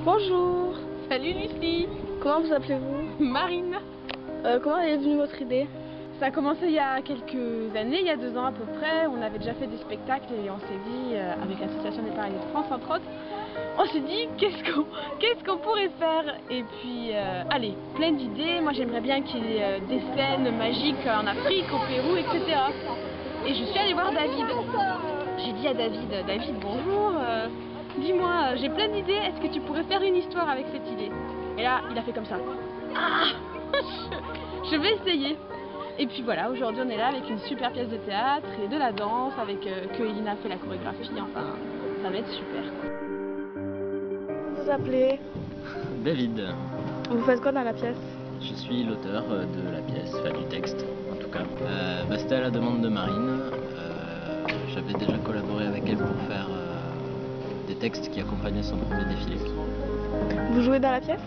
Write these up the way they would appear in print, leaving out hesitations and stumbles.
Bonjour. Salut Lucie. Comment vous appelez-vous? Marine. Comment est venue votre idée? Ça a commencé il y a quelques années, il y a 2 ans à peu près. On avait déjà fait des spectacles et on s'est dit, avec l'association des Paralysés de France entre autres, on s'est dit qu'est-ce qu'on pourrait faire. Et puis, allez, plein d'idées. Moi j'aimerais bien qu'il y ait des scènes magiques en Afrique, au Pérou, etc. Et je suis allée voir David. J'ai dit à David, bonjour, dis-moi, j'ai plein d'idées, est-ce que tu pourrais faire une histoire avec cette idée? Et là, il a fait comme ça. Ah, je vais essayer. Et puis voilà, aujourd'hui on est là avec une super pièce de théâtre et de la danse, avec que Elina fait la chorégraphie, enfin, ça va être super. Vous vous appelez? David. Vous faites quoi dans la pièce? Je suis l'auteur de la pièce, enfin du texte en tout cas. C'était à la demande de Marine. J'avais déjà collaboré avec elle pour faire des textes qui accompagnaient son premier défilé. Vous jouez dans la pièce?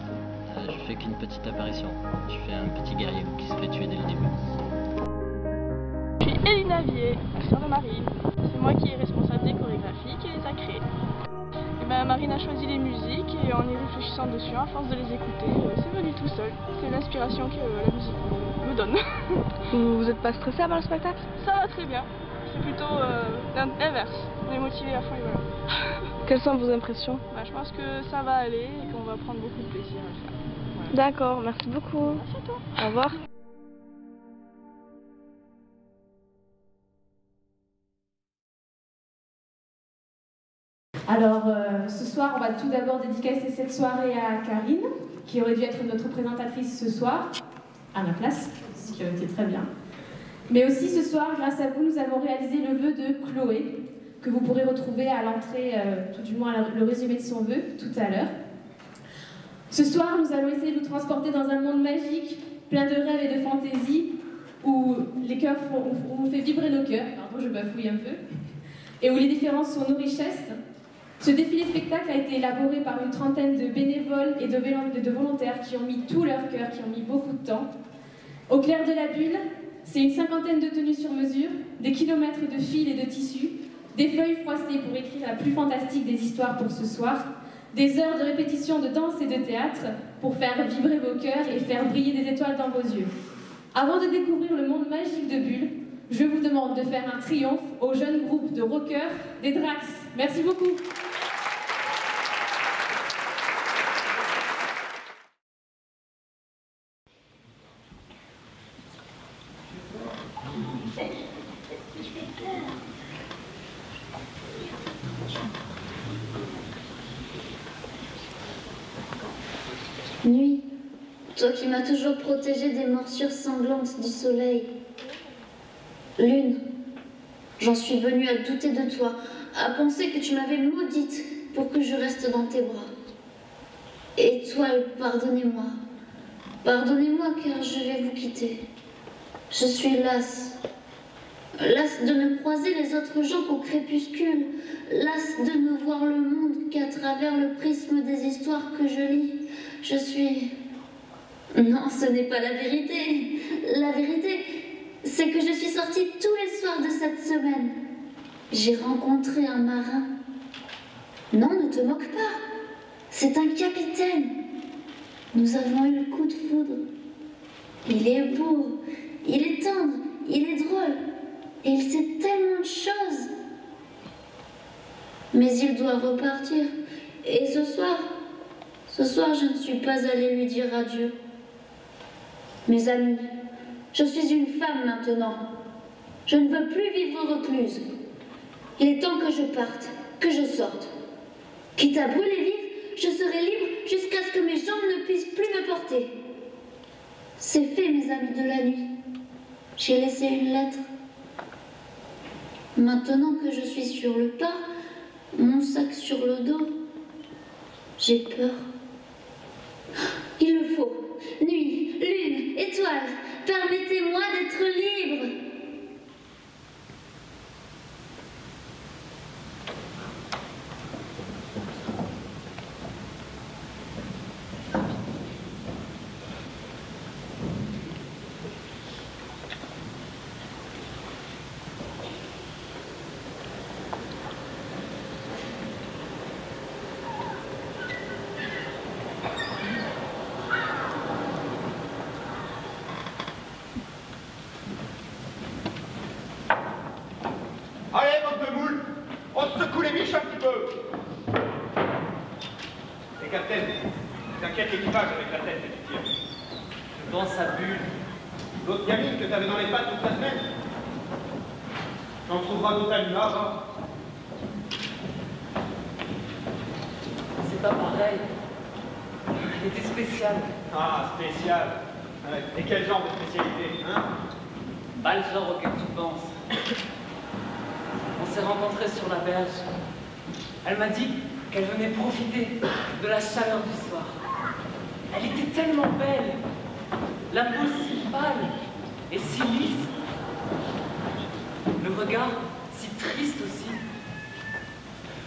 Je fais qu'une petite apparition. Je fais un petit guerrier qui se fait tuer dès le début. Je suis Elina Vier, sœur de Marine. C'est moi qui est responsable des chorégraphies qui les a créées. Et ben, Marine a choisi les musiques et en y réfléchissant dessus, à force de les écouter, c'est venu tout seul. C'est l'inspiration que la musique me donne. Vous êtes pas stressé avant le spectacle? Ça va très bien. C'est plutôt l'inverse. On est motivé à fond et voilà. Quelles sont vos impressions? Je pense que ça va aller et qu'on va prendre beaucoup de plaisir à le faire. Voilà. D'accord, merci beaucoup. Merci à toi. Au revoir. Alors, ce soir, on va tout d'abord dédicacer cette soirée à Karine, qui aurait dû être notre présentatrice ce soir, à ma place, ce qui aurait été très bien. Mais aussi ce soir, grâce à vous, nous avons réalisé le vœu de Chloé, que vous pourrez retrouver à l'entrée, tout du moins le résumé de son vœu, tout à l'heure. Ce soir, nous allons essayer de nous transporter dans un monde magique, plein de rêves et de fantaisie, où les cœurs on fait vibrer nos cœurs, pardon, je bafouille un peu, et où les différences sont nos richesses. Ce défilé spectacle a été élaboré par une trentaine de bénévoles et de volontaires qui ont mis tout leur cœur, qui ont mis beaucoup de temps. Au clair de la bulle, c'est une cinquantaine de tenues sur mesure, des kilomètres de fils et de tissus, des feuilles froissées pour écrire la plus fantastique des histoires pour ce soir, des heures de répétition de danse et de théâtre pour faire vibrer vos cœurs et faire briller des étoiles dans vos yeux. Avant de découvrir le monde magique de Bulle, je vous demande de faire un triomphe au jeune groupe de rockers des Drax. Merci beaucoup. Nuit, toi qui m'as toujours protégée des morsures sanglantes du soleil. Lune, j'en suis venue à douter de toi, à penser que tu m'avais maudite pour que je reste dans tes bras. Étoile, pardonnez-moi. Pardonnez-moi car je vais vous quitter. Je suis lasse. Lasse de ne croiser les autres gens qu'au crépuscule. Lasse de ne voir le monde qu'à travers le prisme des histoires que je lis. Je suis... Non, ce n'est pas la vérité. La vérité, c'est que je suis sortie tous les soirs de cette semaine. J'ai rencontré un marin. Non, ne te moque pas. C'est un capitaine. Nous avons eu le coup de foudre. Il est beau, il est tendre, il est drôle. Et il sait tellement de choses. Mais il doit repartir. Et ce soir, je ne suis pas allée lui dire adieu. Mes amis, je suis une femme maintenant. Je ne veux plus vivre recluse. Il est temps que je parte, que je sorte. Quitte à brûler vive, je serai libre jusqu'à ce que mes jambes ne puissent plus me porter. C'est fait, mes amis de la nuit. J'ai laissé une lettre. Maintenant que je suis sur le pas, mon sac sur le dos, j'ai peur. Il le faut. Nuit, lune, étoile, permettez-moi d'être libre. biche un petit peu. Et capitaine, t'inquiète l'équipage avec la tête que tu tires. Je pense à Bulle. L'autre gamine que t'avais dans les pattes toute la semaine. T'en trouveras d'autres à l'image, hein. C'est pas pareil. Elle était spéciale. Ah, spécial. Ouais. Et quel genre de spécialité, hein? Pas le genre auquel tu penses. On s'est rencontrés sur la berge. Elle m'a dit qu'elle venait profiter de la chaleur du soir. Elle était tellement belle. La peau si pâle et si lisse. Le regard si triste aussi.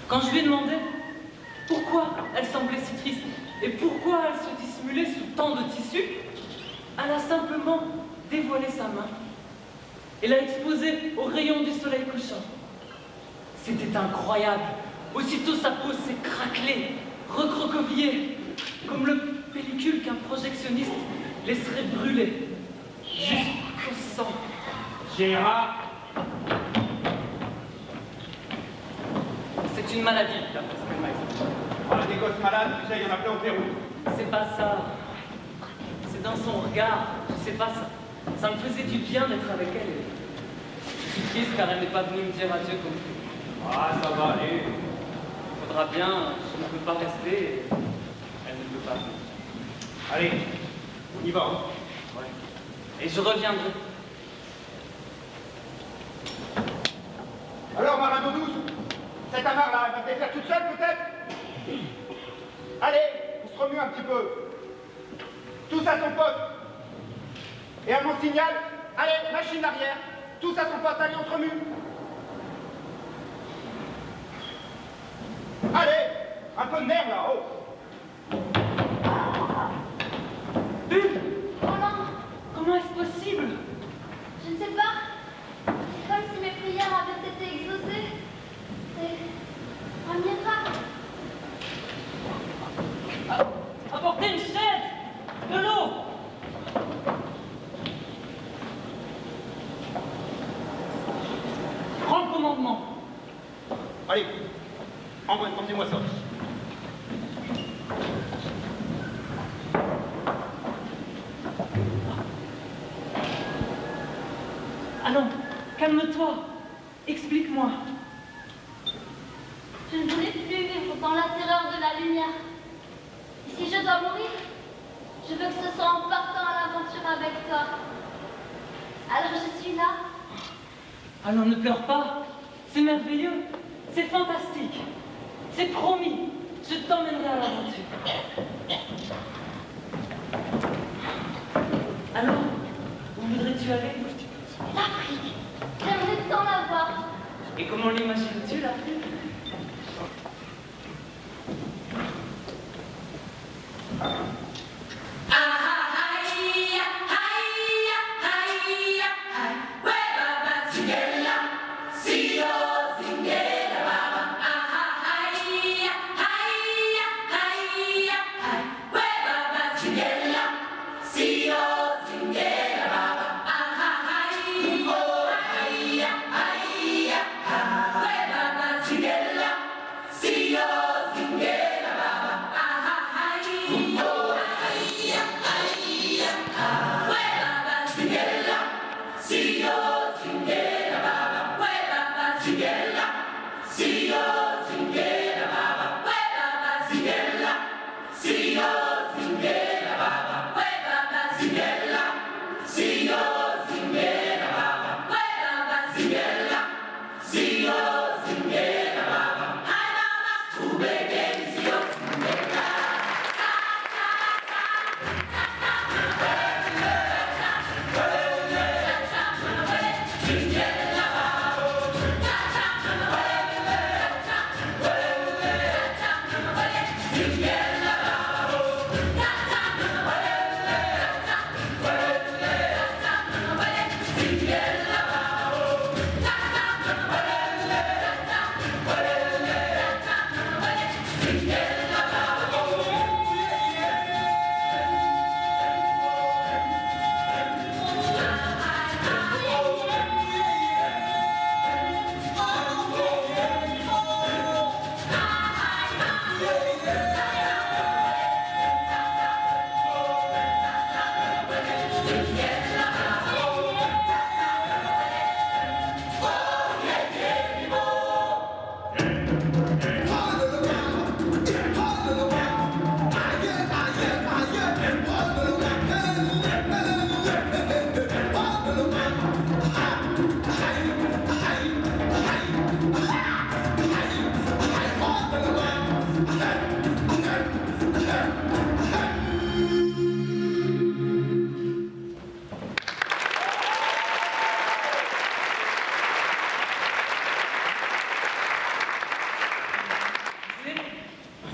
Quand je lui ai demandé pourquoi elle semblait si triste et pourquoi elle se dissimulait sous tant de tissu, elle a simplement dévoilé sa main et l'a exposée aux rayons du soleil couchant. C'était incroyable. Aussitôt sa peau s'est craquelée, recroquevillée, comme le pellicule qu'un projectionniste laisserait brûler jusqu'au sang. Gérard. C'est une maladie, d'après ce qu'elle m'a expliqué. Voilà, des gosses malades, tu sais, il y en a plein au Pérou. C'est pas ça. C'est dans son regard. Je sais pas ça. Ça me faisait du bien d'être avec elle. Je suis triste car elle n'est pas venue me dire adieu comme tout. Ah, ça va aller. Faudra bien, je ne peux pas rester. Elle ne peut pas venir. Allez, on y va. Hein. Ouais. Et je reviendrai. Alors, marin d'eau douce, cette amarre-là, elle va se défaire toute seule, peut-être? Allez, on se remue un petit peu. Tous à son poste. Et à mon signal, allez, machine arrière. Tous à son poste, allez, on se remue. Allez, un peu de nerf, là, oh. Bulle, Roland, comment est-ce possible? je ne sais pas. C'est comme si mes prières avaient été exaucées. C'est un miracle. Apportez une chaise, de l'eau. Prends le commandement. Allez, emmenez-moi ça. Allons, calme-toi. Explique-moi. Je ne voulais plus vivre dans la terreur de la lumière. Et si je dois mourir, je veux que ce soit en partant à l'aventure avec toi. Alors je suis là. Alors ne pleure pas. C'est merveilleux. C'est fantastique. C'est promis. Je t'emmènerai à l'aventure. Alors, où voudrais-tu aller? L'Afrique. J'aimerais tant la voir. Et comment l'imagines-tu, l'Afrique?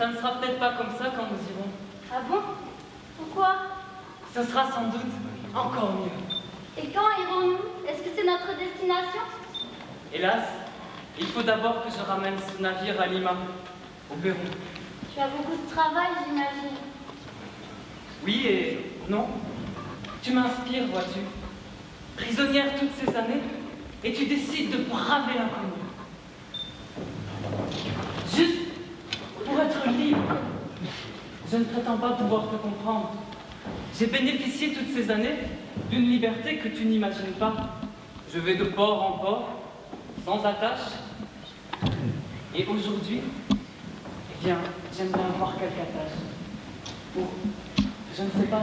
ça ne sera peut-être pas comme ça quand nous irons. Ah bon? Pourquoi? Ce sera sans doute encore mieux. Et quand irons-nous? Est-ce que c'est notre destination? Hélas, il faut d'abord que je ramène ce navire à Lima, au Pérou. Tu as beaucoup de travail, j'imagine. Oui et non. Tu m'inspires, vois-tu. Prisonnière toutes ces années, et tu décides de braver l'inconnu. Juste pour être libre. Je ne prétends pas pouvoir te comprendre. J'ai bénéficié toutes ces années d'une liberté que tu n'imagines pas. Je vais de port en port, sans attache. Et aujourd'hui, eh bien, j'aime bien avoir quelque attache. Pour, je ne sais pas,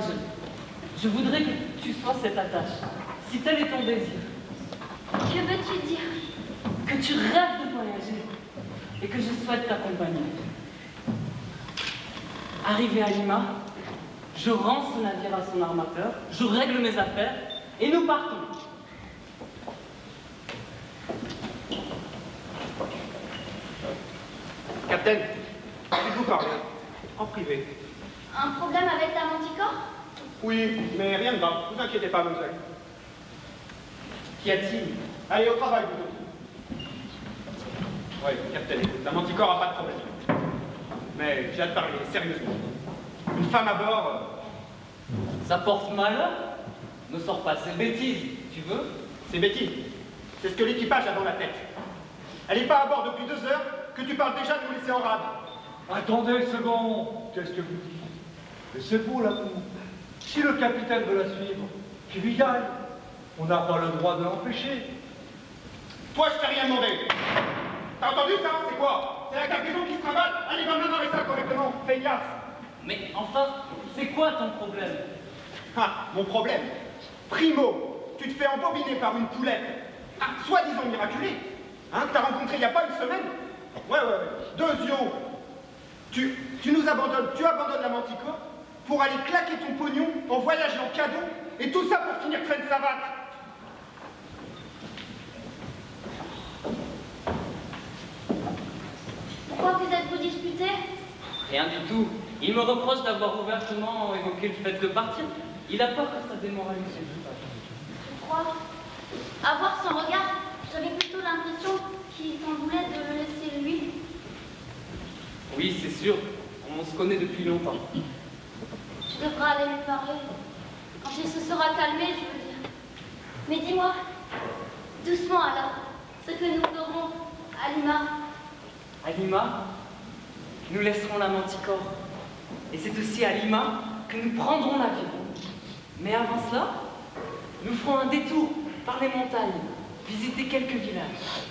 je voudrais que tu sois cette attache. Si tel est ton désir. Que veux-tu dire? Que tu rêves de voyager et que je souhaite t'accompagner. Arrivé à Lima, je rends ce navire à son armateur, je règle mes affaires et nous partons. Capitaine, puis-je vous parler? En privé. Un problème avec ta manticore? Oui, mais rien de grave. Vous inquiétez pas, mademoiselle. Qu'y a-t-il? Allez, au travail, vous deux. Oui, capitaine, écoute, la manticore n'a pas de problème. Mais j'ai hâte de parler, sérieusement. Une femme à bord... Ça porte malheur? Ne sors pas ces bêtises, tu veux? C'est bêtise. C'est ce que l'équipage a dans la tête. Elle n'est pas à bord depuis 2 heures que tu parles déjà de nous laisser en rade. Attendez une seconde, qu'est-ce que vous dites? Mais c'est beau l'amour. Si le capitaine veut la suivre, qu'il y aille. On n'a pas le droit de l'empêcher. Toi, je t'ai rien demandé. T'as entendu ça? C'est quoi? C'est la cargaison qui se trimballe? Allez, va maintenant ça correctement. Fais gaffe. Mais enfin, c'est quoi ton problème? Ah, mon problème. Primo, tu te fais embobiner par une poulette. Ah, soi-disant miraculée. Hein, que t'as rencontré il n'y a pas une semaine. Ouais. Deuxièmement, tu nous abandonnes, tu abandonnes la manticore pour aller claquer ton pognon en voyage en cadeau, et tout ça pour finir traîne savate. Pourquoi vous êtes-vous disputés? Rien du tout. Il me reproche d'avoir ouvertement évoqué le fait de partir. Il a peur que ça démoralise ses équipages. Je crois. À voir son regard, j'avais plutôt l'impression qu'il t'en voulait de le laisser lui. Oui, c'est sûr. On se connaît depuis longtemps. Tu devras aller lui parler. Quand il se sera calmé, je veux dire. Mais dis-moi, doucement alors, ce que nous ferons à Lima. À Lima, nous laisserons la manticore. Et c'est aussi à Lima que nous prendrons l'avion. Mais avant cela, nous ferons un détour par les montagnes, visiter quelques villages.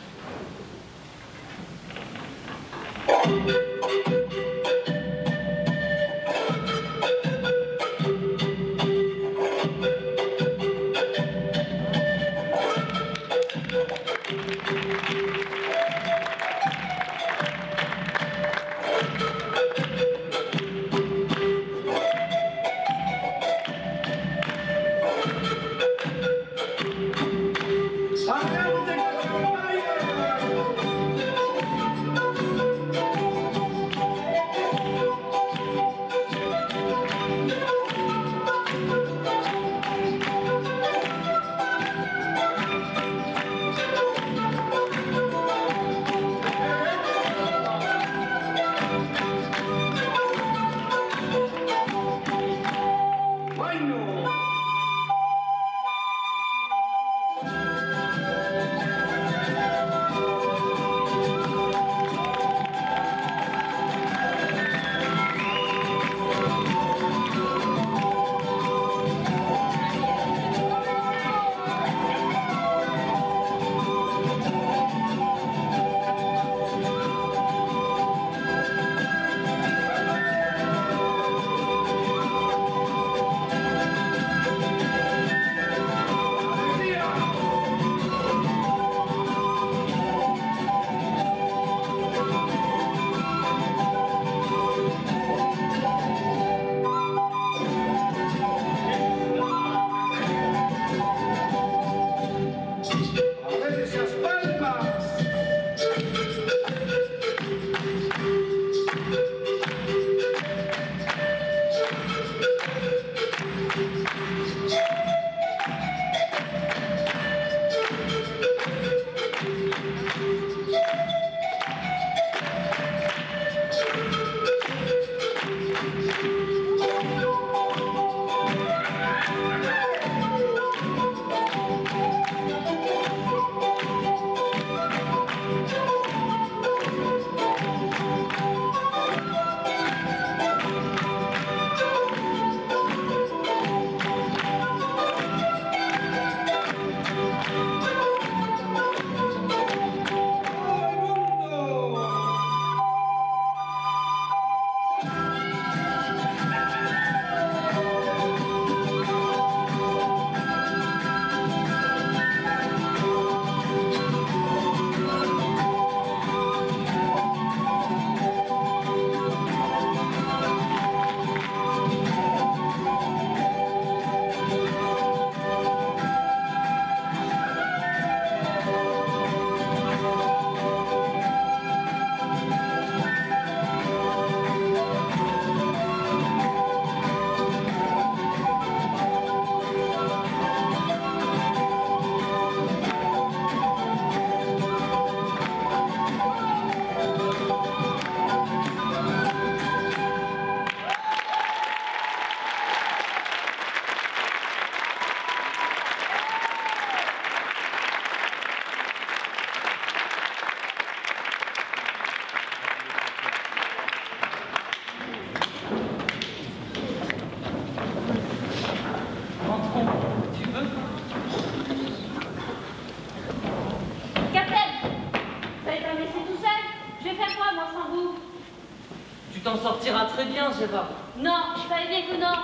Tu t'en sortiras très bien, Gérard. Non, je savais bien que non.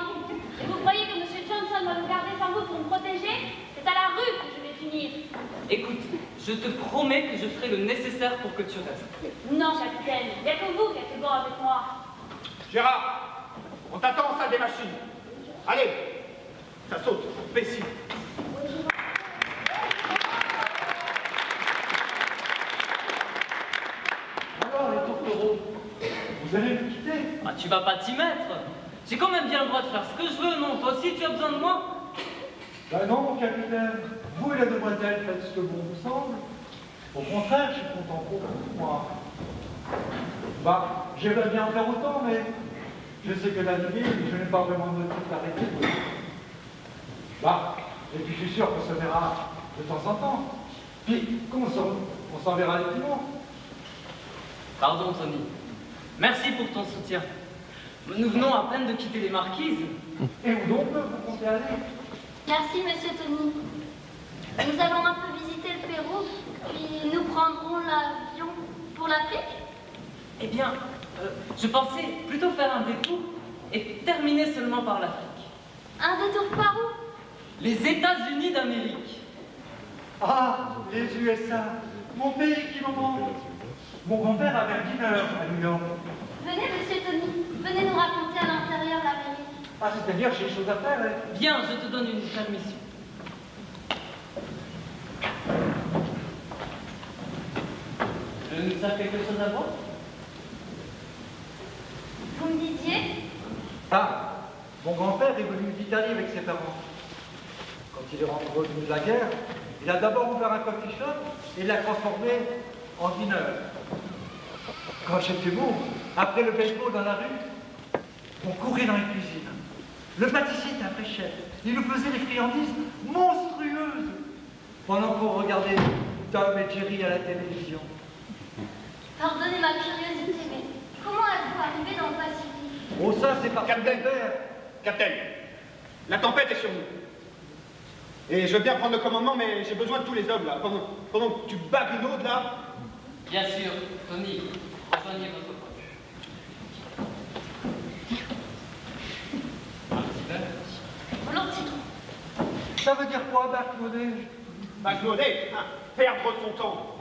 Et vous croyez que M. Johnson va me garder sans vous pour me protéger? C'est à la rue que je vais finir. Écoute, je te promets que je ferai le nécessaire pour que tu restes. Non, capitaine, il n'y a que vous qui êtes bon avec moi. Gérard, on t'attend en salle des machines. Allez, ça saute, imbécile. Alors, les tourtereaux, vous allez me quitter? Ah, tu vas pas t'y mettre. J'ai quand même bien le droit de faire ce que je veux, non? Toi aussi, tu as besoin de moi? Ben non, mon capitaine. Vous et la demoiselle faites ce que bon vous semble. Au contraire, je suis content pour vous, moi. Bah, j'aimerais bien en faire autant, mais je sais que naviguer, je n'ai pas vraiment de motif d'arrêter. Bah, et puis je suis sûr qu'on se verra de temps en temps. Puis, on s'en verra les dimanches. Pardon, Tony. Merci pour ton soutien. Nous venons à peine de quitter les marquises. Et où donc vous comptez aller? Merci, monsieur Tony. Nous allons un peu visiter le Pérou, puis nous prendrons l'avion pour l'Afrique. Eh bien, je pensais plutôt faire un détour et terminer seulement par l'Afrique. Un détour par où? Les États-Unis d'Amérique. Ah, les USA, mon pays qui me manque. Mon grand-père avait un dîner à New York. Venez, monsieur Tony, venez nous raconter à l'intérieur l'Amérique. Ah, c'est-à-dire j'ai des choses à faire, hein. Viens, je te donne une permission. Nous avons quelque chose à voir? Vous me disiez? Ah, mon grand-père est venu d'Italie avec ses parents. Quand il est revenu de la guerre, il a d'abord ouvert un coffee shop et l'a transformé en dîner. Quand j'étais môme, après le baseball dans la rue, on courait dans les cuisines. Le pâtissier était un vrai chef. Il nous faisait des friandises monstrueuses pendant qu'on regardait Tom et Jerry à la télévision. Pardonnez ma curiosité, mais comment êtes-vous arrivé dans le Pacifique? Oh, ça, c'est par Capitaine, Capitaine, la tempête est sur nous. Et je veux bien prendre le commandement, mais j'ai besoin de tous les hommes, là. Pendant que tu bagues une autre, là. Bien sûr, Tony, rejoignez votre poste. Volontiers. Ça veut dire quoi, backloader? Backloader, hein, perdre son temps.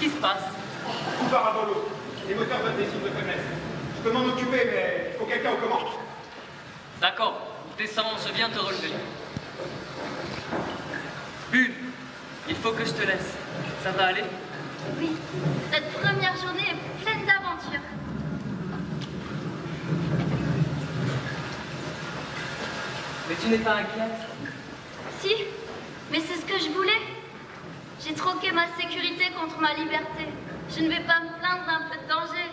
qui se passe? Tout part avant l'eau. Les moteurs donnent des signes de faiblesse. Je peux m'en occuper, mais il faut quelqu'un aux commandes. D'accord, descends, je viens te relever. Une, il faut que je te laisse. Ça va aller? Oui, cette première journée est pleine d'aventures. Mais tu n'es pas inquiète? Si, mais c'est ce que je voulais. J'ai troqué ma sécurité contre ma liberté. Je ne vais pas me plaindre d'un peu de danger.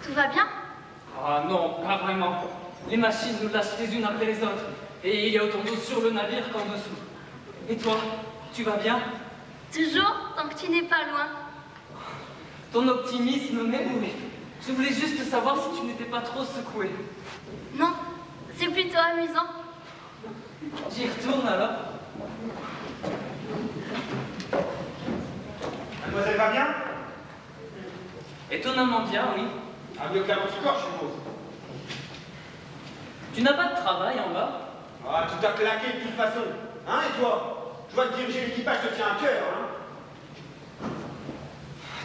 Tout va bien? Ah non, pas vraiment. Les machines nous lâchent les unes après les autres. Et il y a autant d'eau sur le navire qu'en dessous. Et toi, tu vas bien? Toujours, tant que tu n'es pas loin. Ton optimisme m'éblouit. Je voulais juste savoir si tu n'étais pas trop secoué. Non, c'est plutôt amusant. J'y retourne alors. Mademoiselle va bien? Étonnamment bien, oui. Ah, mieux que la du corps, je suppose. Tu n'as pas de travail en bas? Ah, tout a claqué de toute façon. Hein, et toi? Je vois que diriger l'équipage te tient à cœur, hein?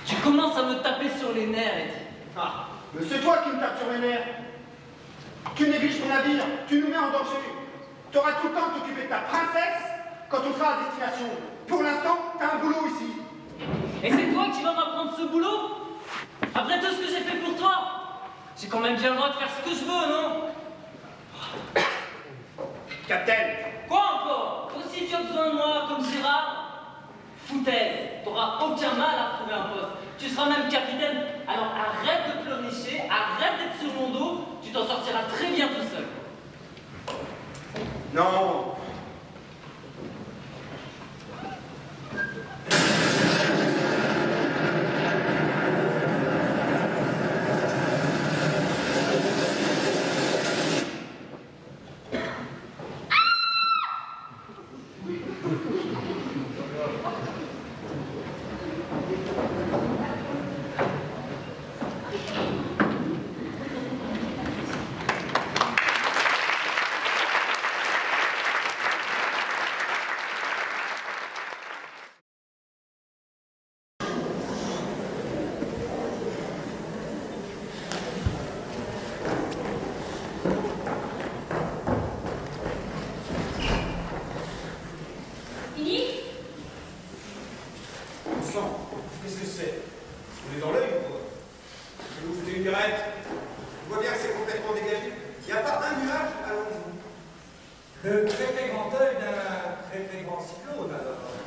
Tu commences à me taper sur les nerfs, Eddie. Ah, mais c'est toi qui me tapes sur les nerfs. Tu négliges ton navire, tu nous mets en danger. Tu auras tout le temps de t'occuper de ta princesse quand on sera à destination. Pour l'instant, t'as un boulot ici. Et c'est toi qui vas m'apprendre ce boulot? Après tout ce que j'ai fait pour toi? J'ai quand même bien le droit de faire ce que je veux, non? Capitaine. Quoi encore? Aussi tu as besoin de moi comme Gérard? Foutaise, t'auras aucun mal à retrouver un poste. Tu seras même capitaine, alors arrête de pleurnicher, arrête d'être sur mon dos, tu t'en sortiras très bien tout seul. Non. On est dans l'œil ou quoi? Vous vous foutez une murette. Je vois bien que c'est complètement dégagé. Il n'y a pas un nuage à l'horizon. Le très très grand œil d'un très très grand cyclone alors.